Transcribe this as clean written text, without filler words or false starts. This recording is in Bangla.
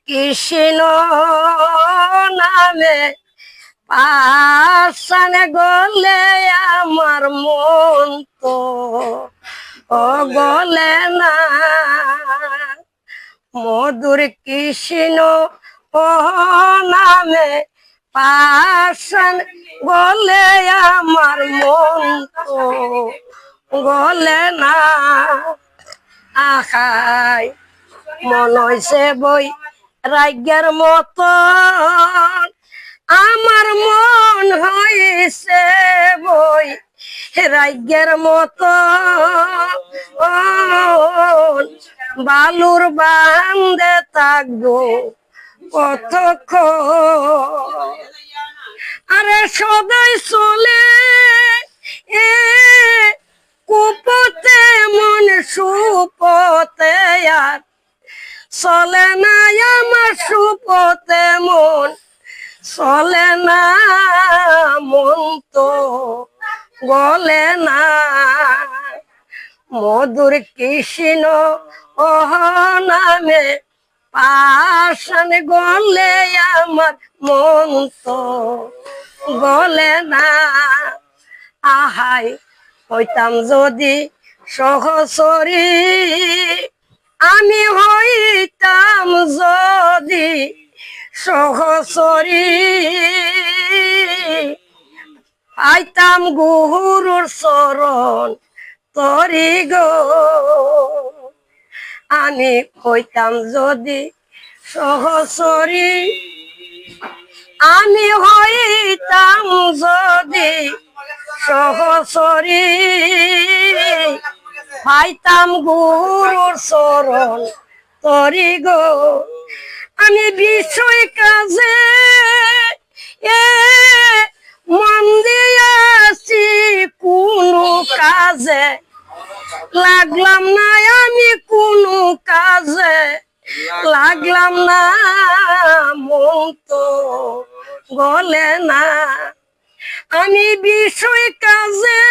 কৃষ্ণ নামে পাশানে গলে আমার মন তো গলে না। মধুর কৃষ্ণ নামে পাশান গলে আমার মন তো গলে না। আখাই মন হইছে বই রাজ্ঞার মতন, আমার মন হইছে বই রাজ্ঞার মতন। বালুর বান্ধে থাকবো কতক্ষণ, আরে সদাই চলে এ কুপতে মন সুপতে আর চলে না আমার সুপতে মন চলে না। মন তো গলে না। মধুর কৃষ্ণ নামে পাশান গলে আমার মন তো গলে না। আহাই হইতাম যদি সহচরী, আমি হইতাম যদি সহচরী, পাইতাম গুরুর চরণ তরি গো। আমি হইতাম যদি সহচরী, আমি হইতাম যদি সহচরী, পাইতাম গুরুর চরণ তরি গো। আমি বিষয় কাজে মন দিয়াছি, কোনো কাজে লাগলাম না, আমি কোনো কাজে লাগলাম না। মন তো গলে না। আমি বিষয় কাজে